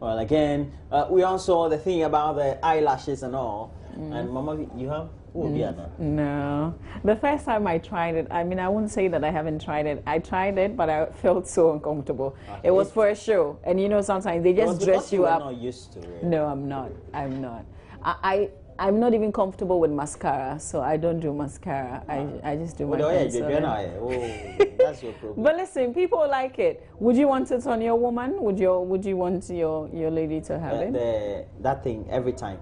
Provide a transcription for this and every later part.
Well, again, we all saw the thing about the eyelashes and all. And Mama, you have? No. The first time I tried it, I mean, I wouldn't say that I haven't tried it. I tried it, but I felt so uncomfortable. It was for a show. And you know, sometimes they just dress you up. You're not used to it. No, I'm not. I'm not. I'm not even comfortable with mascara, so I don't do mascara. I just do my pencil. That's your problem. But listen, people like it. Would you want it on your woman? Would you want your lady to have it? That thing every time.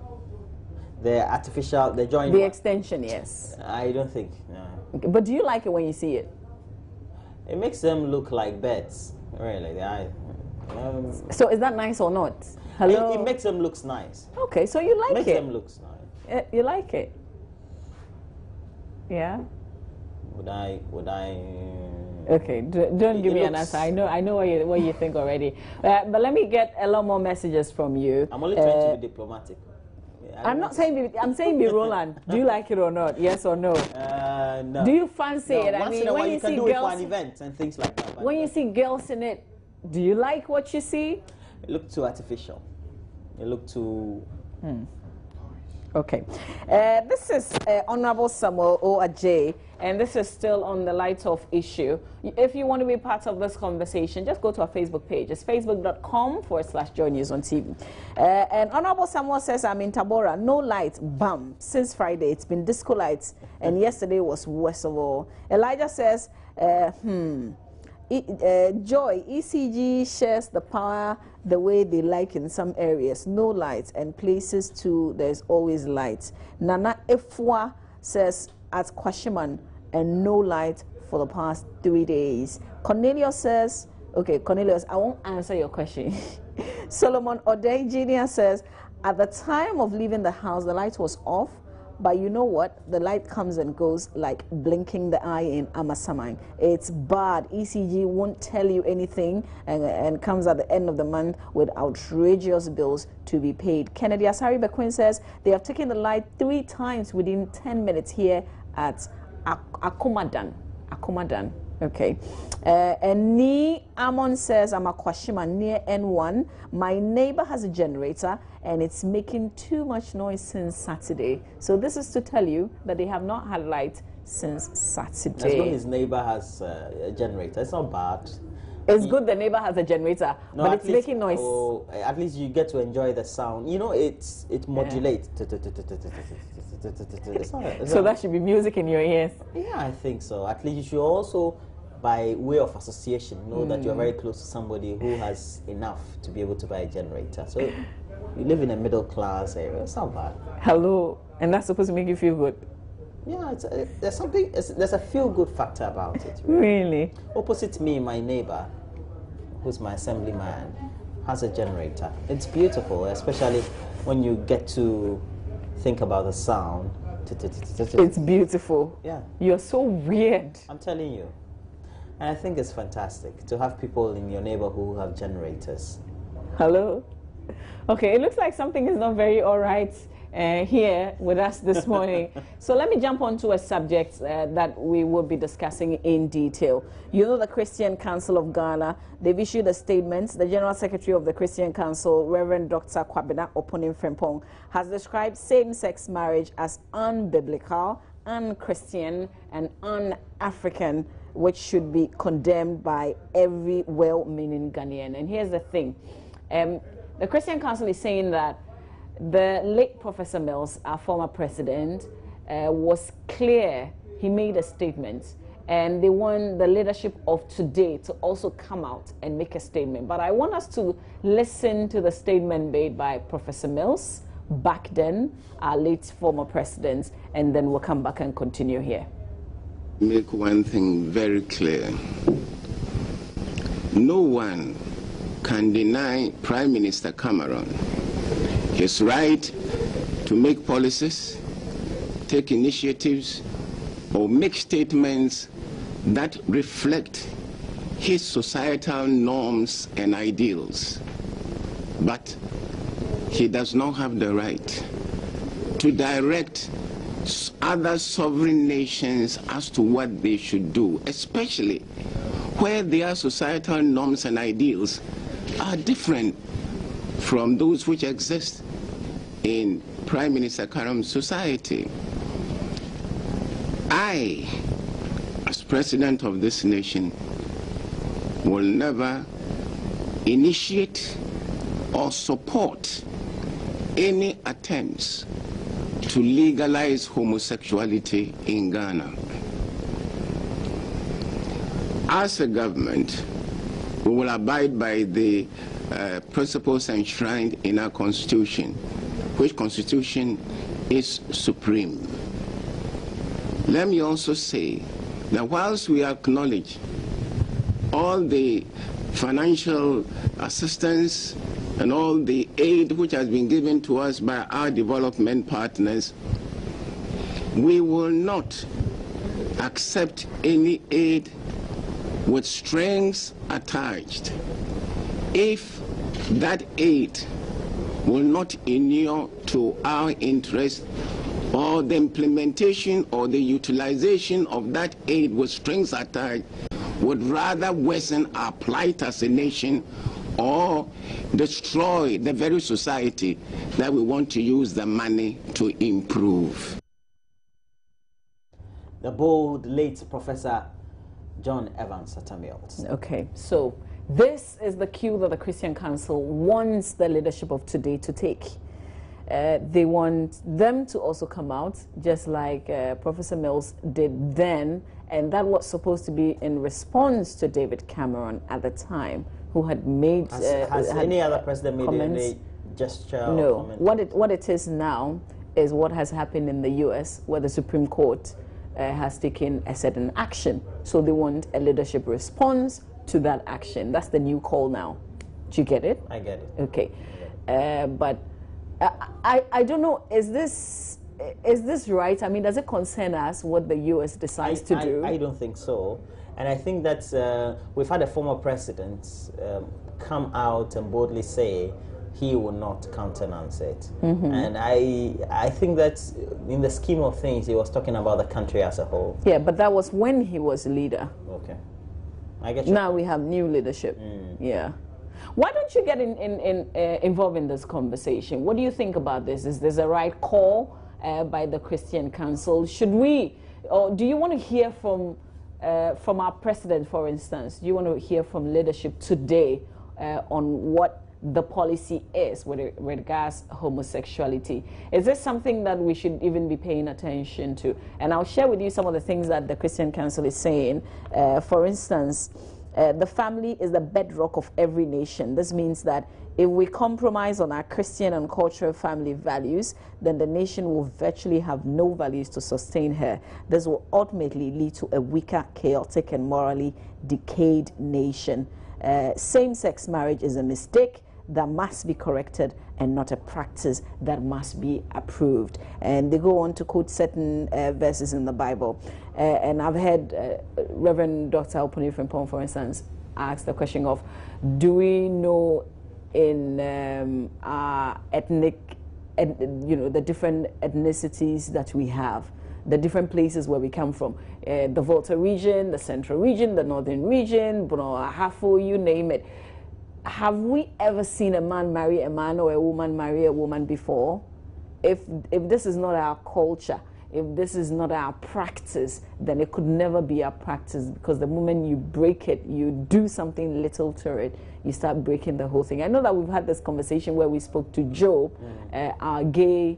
The artificial, the joint. The extension, yes. I don't think. No. Okay, but do you like it when you see it? It makes them look like beds, really. So is that nice or not? Hello. It makes them look nice. Okay, so you like makes it. Makes them look nice. You like it? Yeah. Would I? Okay, don't give me an answer. I know what you think already. But let me get a lot more messages from you. I'm only trying to be diplomatic. I'm not saying I'm saying be Roland. Do you like it or not? Yes or no? No. Do you fancy it? I mean, when you see girls, it for an event and things like that. When you see girls in it, do you like what you see? It looked too artificial. It looked too. Okay. This is Honorable Samuel O.A.J., and this is still on the light of issue. If you want to be part of this conversation, just go to our Facebook page. It's facebook.com/Joy News on TV. And Honorable Samuel says, I'm in Tabora, no light, bam. Since Friday, it's been disco lights, and yesterday was worst of all. Elijah says, Joy, ECG shares the power the way they like in some areas. No lights, and places too, there's always lights. Nana Efwa says at Kwashiman, and no light for the past 3 days. Cornelius says, okay, Cornelius, I won't answer your question. Solomon Odei Jr. says, at the time of leaving the house, the light was off. But you know what? The light comes and goes like blinking the eye in Amasamang. It's bad. ECG won't tell you anything and comes at the end of the month with outrageous bills to be paid. Kennedy Asari Bequin says they have taken the light 3 times within 10 minutes here at Akumadan. Akumadan. Okay. And Ni Amon says, I'm a Kwashima near N1. My neighbor has a generator and it's making too much noise since Saturday. So this is to tell you that they have not had light since Saturday. As long as his neighbor has a generator, it's not bad. It's good the neighbor has a generator, no, but it's making noise. Oh, at least you get to enjoy the sound. You know, it modulates. So that should be music in your ears. Yeah, I think so. At least you should also, by way of association, know that you're very close to somebody who has enough to be able to buy a generator. So you live in a middle class area. It's not bad. Hello, and that's supposed to make you feel good. Yeah, there's a feel-good factor about it. Really? Opposite me, my neighbor, who's my assemblyman, has a generator. It's beautiful, especially when you get to think about the sound. It's beautiful. Yeah. You're so weird. I'm telling you. And I think it's fantastic to have people in your neighborhood who have generators. Hello? Okay, it looks like something is not very all right here with us this morning. So let me jump on to a subject that we will be discussing in detail. You know, the Christian Council of Ghana, they've issued a statement. The General Secretary of the Christian Council, Reverend Dr. Kwabena Oponim Frempong, has described same-sex marriage as unbiblical, un-Christian, and un-African, which should be condemned by every well-meaning Ghanaian. And here's the thing. The Christian Council is saying that the late Professor Mills, our former president, was clear. He made a statement, and they want the leadership of today to also come out and make a statement. But I want us to listen to the statement made by Professor Mills back then, our late former president, and then we'll come back and continue here. Make one thing very clear. No one can deny Prime Minister Cameron his right to make policies, take initiatives, or make statements that reflect his societal norms and ideals. But he does not have the right to direct other sovereign nations as to what they should do, especially where their societal norms and ideals are different from those which exist in Prime Minister Karam's society. I, as president of this nation, will never initiate or support any attempts to legalize homosexuality in Ghana. As a government, we will abide by the principles enshrined in our Constitution, which Constitution is supreme. Let me also say that whilst we acknowledge all the financial assistance and all the aid which has been given to us by our development partners, we will not accept any aid with strings attached if that aid will not inure to our interest, or the implementation or the utilization of that aid with strings attached would rather worsen our plight as a nation or destroy the very society that we want to use the money to improve. The bold late Professor John Evans Atamiel. Okay, so this is the cue that the Christian Council wants the leadership of today to take. They want them to also come out, just like Professor Mills did then, and that was supposed to be in response to David Cameron at the time, who had made has any other president made any gesture or comment? What it is now is what has happened in the US, where the Supreme Court has taken a certain action. So they want a leadership response to that action. That's the new call now. Do you get it? I get it. Okay. But I don't know, is this right? I mean, does it concern us what the US decides to do? I don't think so. And I think that we've had a former president come out and boldly say he will not countenance it. Mm-hmm. And I think that in the scheme of things, he was talking about the country as a whole. Yeah, but that was when he was leader. Okay. I get you. Now we have new leadership. Yeah. Why don't you get involved in this conversation? What do you think about this? Is this a right call by the Christian Council? Should we, or do you want to hear from our president, for instance? Do you want to hear from leadership today on what the policy is with regards to homosexuality? Is this something that we should even be paying attention to? And I'll share with you some of the things that the Christian Council is saying. For instance, the family is the bedrock of every nation. This means that if we compromise on our Christian and cultural family values, then the nation will virtually have no values to sustain her. This will ultimately lead to a weaker, chaotic, and morally decayed nation. Same-sex marriage is a mistake that must be corrected and not a practice that must be approved. And they go on to quote certain verses in the Bible. And I've heard Reverend Dr. Opuni Frimpong, for instance, ask the question of, do we know in our ethnic, the different ethnicities that we have, the different places where we come from, the Volta region, the Central region, the Northern region, Ahafo, you name it. Have we ever seen a man marry a man or a woman marry a woman before? If this is not our culture, if this is not our practice, then it could never be our practice, because the moment you break it, you do something little to it, you start breaking the whole thing. I know that we've had this conversation where we spoke to Joe, our gay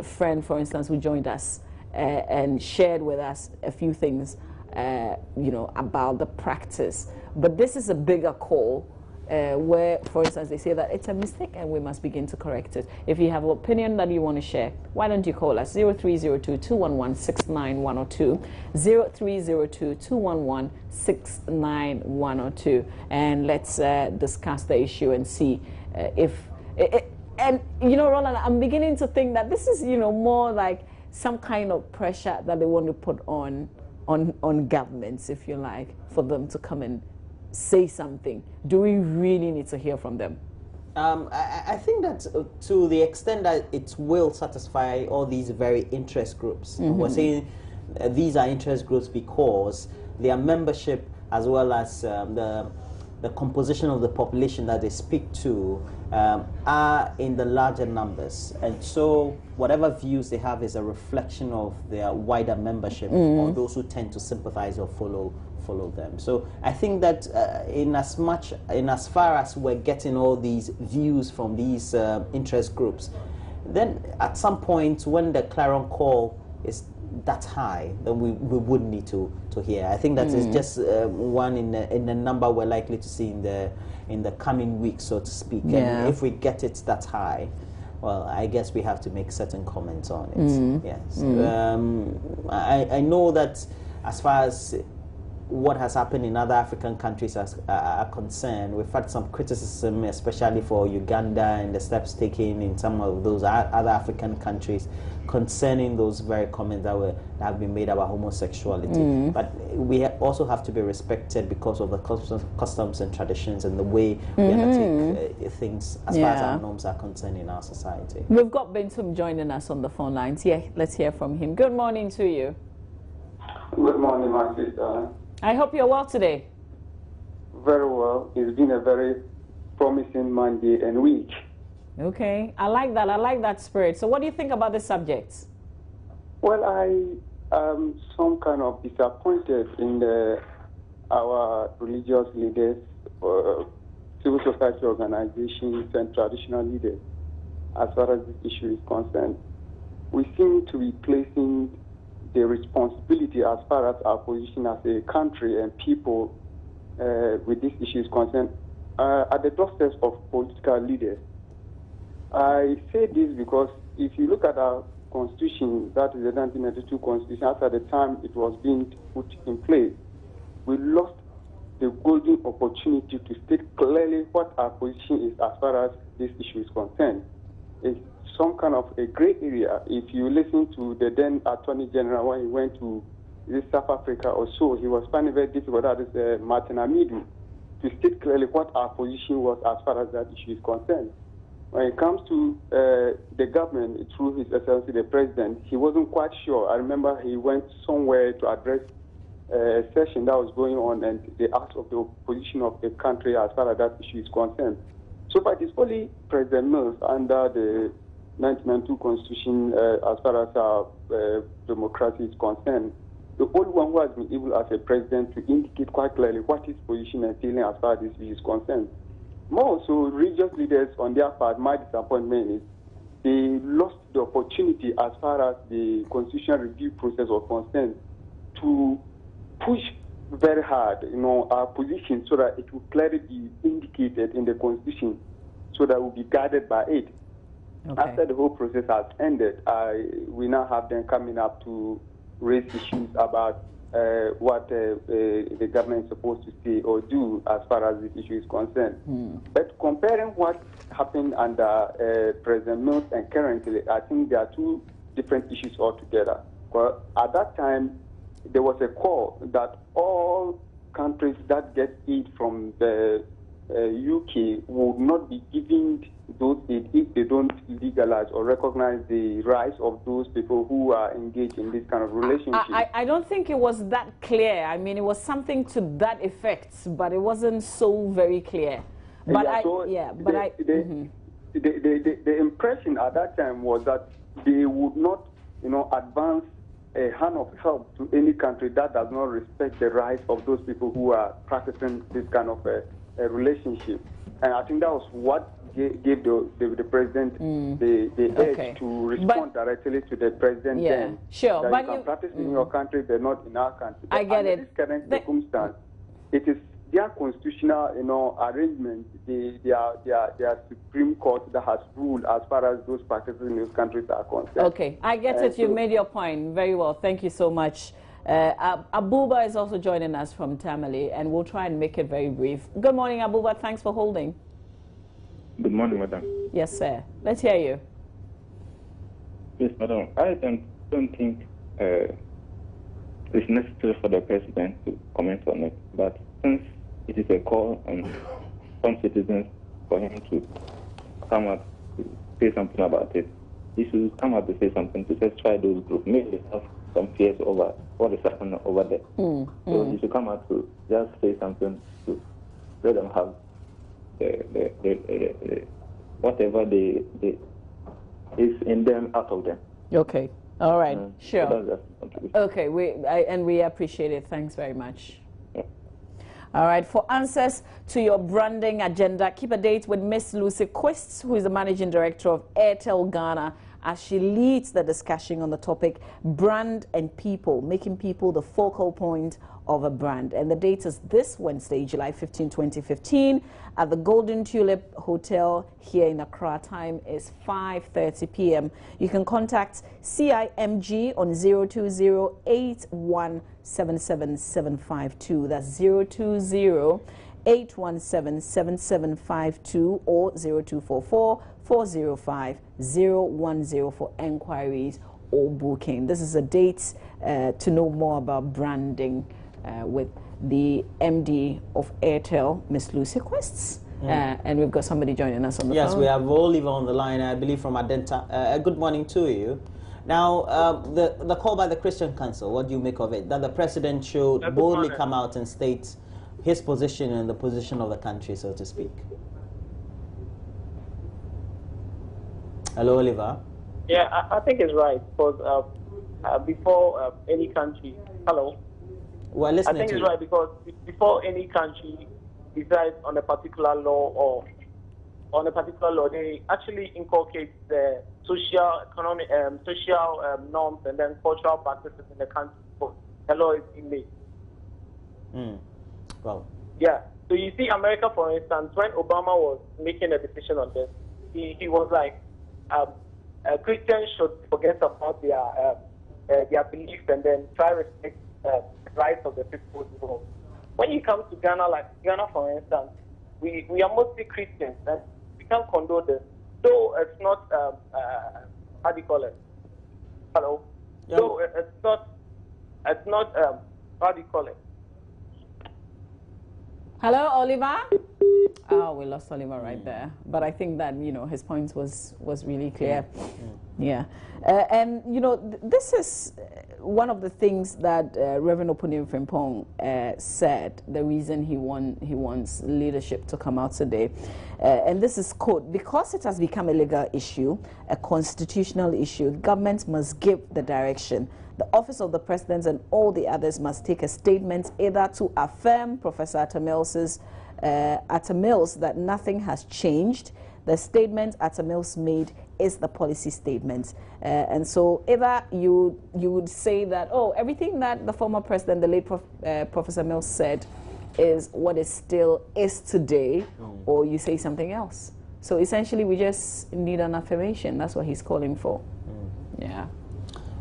friend, for instance, who joined us and shared with us a few things, about the practice. But this is a bigger call. Where, for instance, they say that it's a mistake and we must begin to correct it. If you have an opinion that you want to share, why don't you call us 0302-211-69102, 0302-211-69102, and let's discuss the issue and see Roland, I'm beginning to think that this is, more like some kind of pressure that they want to put on governments, if you like, for them to come and say something. Do we really need to hear from them? I think that to the extent that it will satisfy all these very interest groups. Mm-hmm. We're saying these are interest groups because their membership, as well as the the composition of the population that they speak to are in the larger numbers, and so whatever views they have is a reflection of their wider membership or those who tend to sympathize or follow them. So I think that in as far as we're getting all these views from these interest groups, then at some point when the clarion call is that high, then we would need to hear. I think that is just one in the number we're likely to see in the coming weeks, so to speak. Yeah. And if we get it that high, well, I guess we have to make certain comments on it. Yes. I know that as far as what has happened in other African countries are concerned, we've had some criticism, especially for Uganda and the steps taken in some of those other African countries concerning those very comments that have been made about homosexuality. But we also have to be respected because of the customs and traditions and the way we undertake things as far as our norms are concerned in our society. We've got Bentum joining us on the phone lines. Yeah, let's hear from him. Good morning to you. Good morning, my sister. I hope you're well today. Very well. It's been a very promising Monday and week. Okay, I like that. I like that spirit. So what do you think about this subject? Well, I am some kind of disappointed in our religious leaders, civil society organizations, and traditional leaders as far as this issue is concerned. We seem to be placing the responsibility as far as our position as a country and people with this issue is concerned at the doorsteps of political leaders. I say this because if you look at our constitution, that is the 1992 constitution, at the time it was being put in place, we lost the golden opportunity to state clearly what our position is as far as this issue is concerned. It's some kind of a gray area. If you listen to the then Attorney General when he went to South Africa or so, he was finding it very difficult, that is Martin Amidu, to state clearly what our position was as far as that issue is concerned. When it comes to the government, through His Excellency the President, he wasn't quite sure. I remember he went somewhere to address a session that was going on, and they asked of the position of the country as far as that issue is concerned. So, but it's only President Mills under the 1992 Constitution, as far as our democracy is concerned, the only one who has been able as a president to indicate quite clearly what his position and feeling as far as this issue is concerned. More so, religious leaders on their part, my disappointment is they lost the opportunity as far as the constitutional review process was concerned to push very hard, our position so that it will clearly be indicated in the constitution so that we'll be guided by it. Okay. After the whole process has ended, we now have them coming up to raise issues about what the government is supposed to say or do as far as this issue is concerned. But comparing what happened under President Mills and currently, I think there are two different issues altogether. Well, at that time, there was a call that all countries that get aid from the UK would not be giving those aid if they don't legalize or recognize the rights of those people who are engaged in this kind of relationship. I don't think it was that clear. I mean, it was something to that effect, but it wasn't so very clear. But the impression at that time was that they would not, advance a hand of help to any country that does not respect the rights of those people who are practicing this kind of a relationship. And I think that was what gave the president the edge to respond directly to the president then. Sure. That but you can practice in your country, but not in our country. But I get it. In this current circumstance, it is their constitutional, arrangement, their Supreme Court that has ruled as far as those practices in those countries are concerned. Okay, I get it. You've made your point very well. Thank you so much. Abuba is also joining us from Tamale, and we'll try and make it very brief. Good morning, Abuba. Thanks for holding. Good morning, madam. Yes, sir. Let's hear you. Yes, madam. I don't think it's necessary for the president to comment on it, but since it is a call on some citizens for him to come up to say something about it, he should come up to say something to satisfy those groups. Maybe they have some fears over what is happening over there. So he should come out to just say something to let them have whatever they is in them out of them. Okay. All right. Sure. So okay. We appreciate it. Thanks very much. Yeah. All right. For answers to your branding agenda, keep a date with Miss Lucy Quist, who is the managing director of Airtel Ghana, as she leads the discussion on the topic brand and people, making people the focal point of a brand. And the date is this Wednesday, July 15, 2015, at the Golden Tulip Hotel here in Accra. Time is 5:30 p.m. You can contact CIMG on 020-8177-752. That's 020-817-7752 or 0244-405-010 for enquiries or booking. This is a date to know more about branding with the MD of Airtel, Miss Lucy Quests. And we've got somebody joining us on the phone. Yes, we have Oliver on the line, I believe, from Adenta. Good morning to you. Now, the call by the Christian Council, what do you make of it? That the president should boldly come out and state his position and the position of the country, so to speak. Hello, Oliver. Yeah, I think it's right, because before any country, hello? Well, listen. I think it's right, because before any country decides on a particular law or on a particular law, they actually inculcate the social, economic, norms and then cultural practices in the country before the law is being made. Well. Yeah. So you see, America, for instance, when Obama was making a decision on this, he was like, Christians should forget about their beliefs and then try to respect the rights of the people involved. When you come to Ghana, like Ghana, for instance, we are mostly Christians, and we can't condone this. So it's not, how do you call it? Hello? Yeah. So it's not, how do you call it? Hello, Oliver? Oh, we lost Oliver right there. But I think that, his point was really clear. Yeah. And, this is one of the things that Reverend Oponim Frimpong said, the reason he wants leadership to come out today. And this is, quote, because it has become a legal issue, a constitutional issue, government must give the direction. The office of the president and all the others must take a statement either to affirm Professor Atta Mills' that nothing has changed. The statement Atta Mills made is the policy statement. And so either you would say that, everything that the former president, the late Professor Mills said is what it still is today, or you say something else. So essentially we just need an affirmation. That's what he's calling for. Yeah.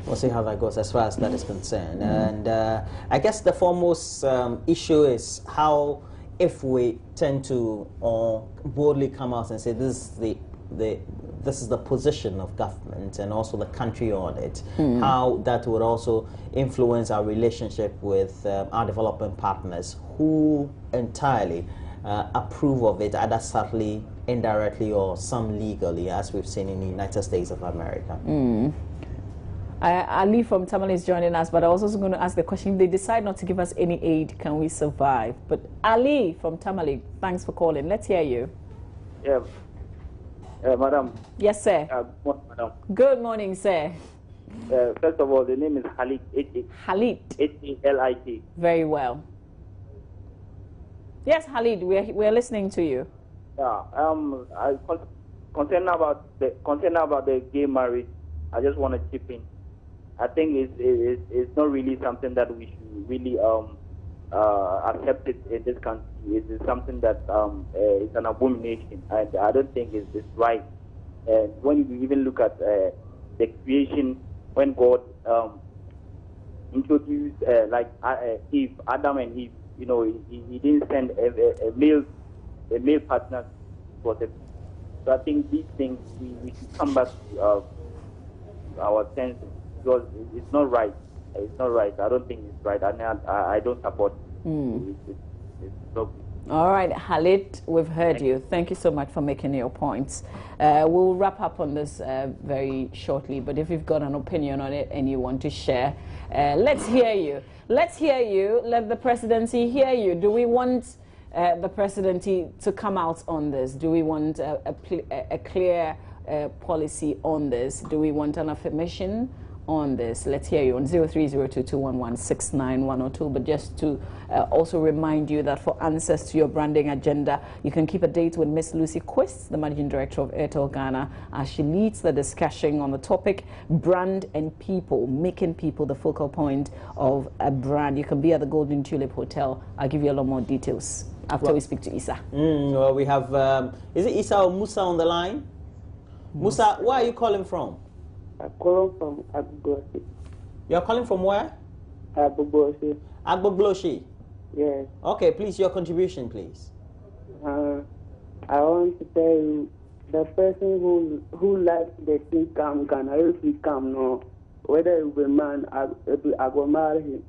We'll see how that goes as far as that is concerned. And I guess the foremost issue is how, if we tend to boldly come out and say this is the position of government and also the country on it, how that would also influence our relationship with our development partners who entirely approve of it, either subtly, indirectly, or some legally, as we've seen in the United States of America. Ali from Tamale is joining us, but I was also going to ask the question, if they decide not to give us any aid, can we survive? But Ali from Tamale, thanks for calling. Let's hear you. Yeah. Madam. Yes, sir. Good morning, madam. Good morning, sir. First of all, the name is Halit. Halit. H-A-L-I-T. Very well. Yes, Halit, we're listening to you. Yeah. Concerned about the gay marriage, I just want to chip in. I think it's not really something that we should really accept it in this country. It is something that is an abomination, and I don't think it's right. And when you even look at the creation, when God introduced Eve, Adam and Eve, he didn't send a male partner for them. So I think these things we should come back to our senses, because it's not right. It's not right. I don't think it's right. I don't support it. It's not. All right, Halit, we've heard you. Thank you so much for making your points. We'll wrap up on this very shortly, but if you've got an opinion on it and you want to share, let's hear you. Let's hear you. Let the presidency hear you. Do we want the president to come out on this? Do we want a clear policy on this? Do we want an affirmation on this? Let's hear you on 030221169102. But just to also remind you that for answers to your branding agenda, you can keep a date with Miss Lucy Quist, the Managing Director of Airtel Ghana, as she leads the discussion on the topic brand and people, making people the focal point of a brand. You can be at the Golden Tulip Hotel. I'll give you a lot more details after we speak to Isa. Well, we have, is it Isa or Musa on the line? Musa, where are you calling from? I'm calling from Agbogboshi. You're calling from where? Agbogboshi. Agbogboshi. Yes. Okay, please, your contribution, please. I want to tell you, the person who likes the thing come Ghana, if he come, no, whether it be a man, I will marry him.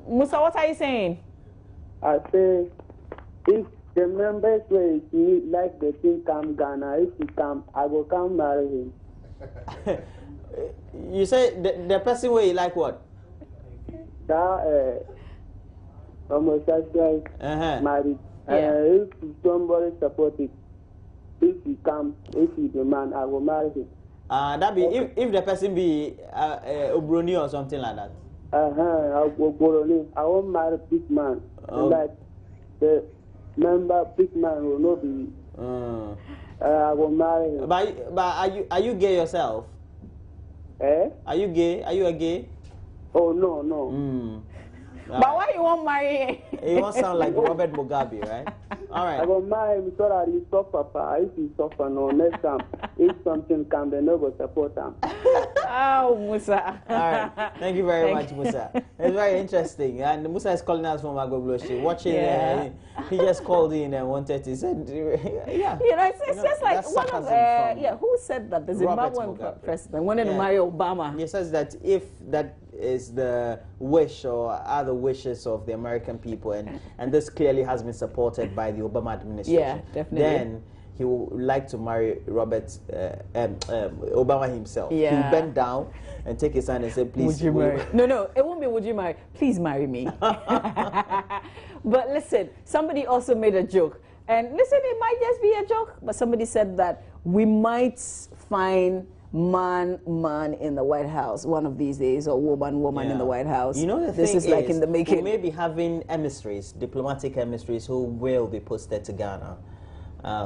Musa, what are you saying? I say, if the members way he like the thing come Ghana, if he come, I will come marry him. You say the person where you like what? That homosexual married. If somebody support it, if he come, if he demand, I will marry him. That be if the person be Obroni or something like that. I won't marry big man. Like the member big man will not be. I will marry him. But are you gay yourself? Eh? Are you gay? Are you a gay? Oh no. But why you won't marry? You won't sound like Robert Mugabe, right? All right. I will marry him so that he suffer. If he suffer, no, next time, if something comes, they never support him. Oh, Musa. All right. Thank you very much, Musa. It's very interesting. And Musa is calling us from Agbogboshi. Watching, he just called in and wanted to say, yeah. You know, it's just like one of, who said that? The Zimbabwean president wanted to marry Obama. He says that if that is the wish or other wishes of the American people, and this clearly has been supported by the Obama administration. Yeah, definitely. Then he would like to marry Obama himself. Yeah. He would bend down and take his hand and say, please. Would you marry? No, it won't be would you marry. Please marry me. But listen, somebody also made a joke. And listen, it might just be a joke, but somebody said that we might find man in the White House one of these days, or woman in the White House. You know, this is like in the making. We may be having emissaries, diplomatic emissaries, who will be posted to Ghana,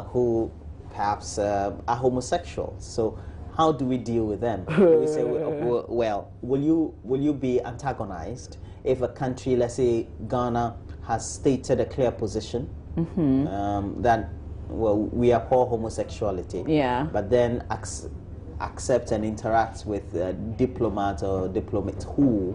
who perhaps are homosexual. So how do we deal with them? Do we say, well, will you be antagonized if a country, let's say Ghana, has stated a clear position that, well, we abhor homosexuality, but then accept and interact with diplomats who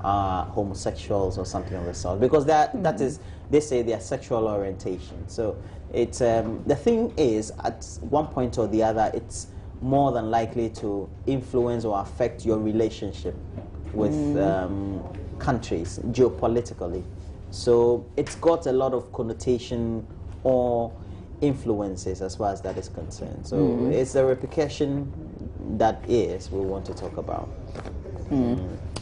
are homosexuals or something of the sort, because that is, they say, their sexual orientation. So it's the thing is, at one point or the other, it's more than likely to influence or affect your relationship with countries geopolitically. So it's got a lot of connotation or influences as far as that is concerned. So it's the repercussion that is we want to talk about.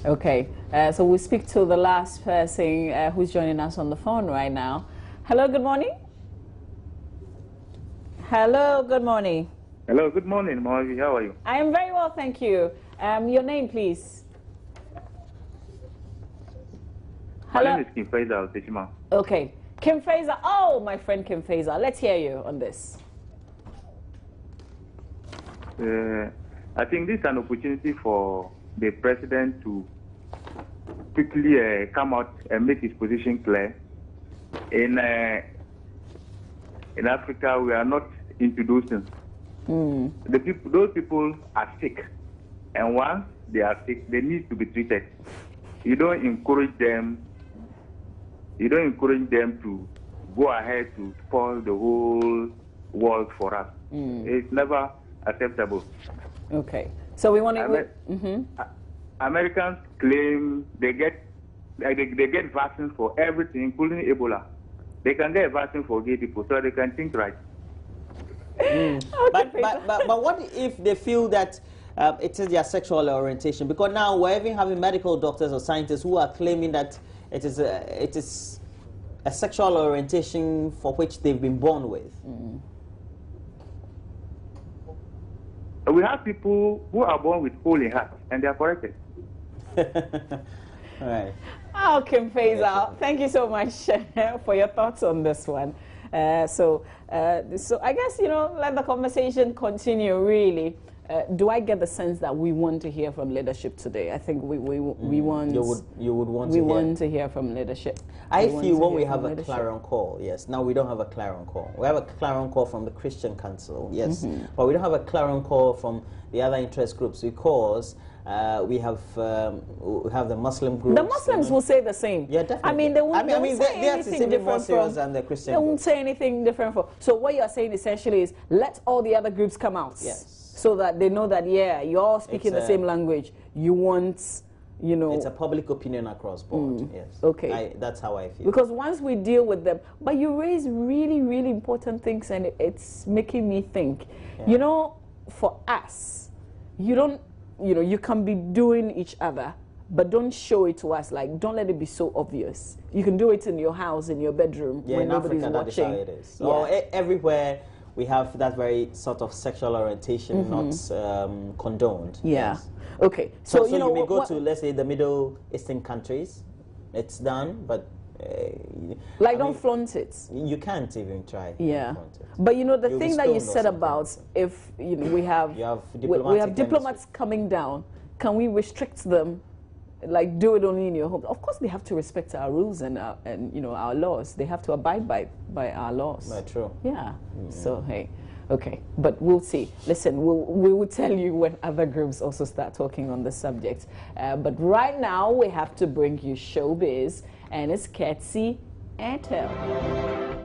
Okay, so we'll speak to the last person who's joining us on the phone right now. Hello, good morning. Hello, good morning. Hello, good morning, Mavi. How are you? I am very well, thank you. Your name, please. Hello. My name is Kim Faisal Teshima. Okay, Kim Faisal. Oh, my friend Kim Faisal. Let's hear you on this. I think this is an opportunity for the president to quickly come out and make his position clear. In Africa, we are not into those things. Those people are sick, and once they are sick, they need to be treated. You don't encourage them. You don't encourage them to go ahead to spoil the whole world for us. It's never acceptable. Okay, so we want to. Americans claim they get vaccines for everything, including Ebola. They can get a vaccine for gay people, so they can think right. But what if they feel that it is their sexual orientation? Because now we're even having medical doctors or scientists who are claiming that it is a sexual orientation for which they've been born with. We have people who are born with holy hearts, and they are corrected. All right. Oh, Kim Faisal, thank you so much for your thoughts on this one. So I guess, let the conversation continue, really. Do I get the sense that we want to hear from leadership today? I think we want... You would want we to hear. want to hear from leadership. I feel when we have a clarion call, yes. Now we don't have a clarion call. We have a clarion call from the Christian Council, yes. But we don't have a clarion call from the other interest groups because we have the Muslim groups. The Muslims will say the same. Yeah, definitely. I mean, they won't, say anything different serious than the Christian They won't groups. say anything different. So what you're saying essentially is let all the other groups come out. Yes. So that they know that, yeah, you're all speaking the same language. You want, It's a public opinion across board, yes. Okay. That's how I feel. Because once we deal with them, but you raise really, really important things, and it's making me think. Yeah. For us, you can be doing each other, but don't show it to us. Like, don't let it be so obvious. You can do it in your house, in your bedroom, when in nobody's Africa, watching. that is how it is. Yeah. So everywhere we have that very sort of sexual orientation not condoned. Yeah. Yes. Okay. So you may go to, let's say, the Middle Eastern countries. It's done, but don't flaunt it. You can't even try. Yeah. Flaunt it. But the You'll thing be that you stoned or said something. about if we have we have diplomats coming down, can we restrict them? Like, do it only in your home. Of course, they have to respect our rules and our laws. They have to abide by our laws. Right, true. Yeah. So hey, okay, but we'll see. Listen, we will tell you when other groups also start talking on the subject. But right now, we have to bring you showbiz, and it's Ketsi Airtel.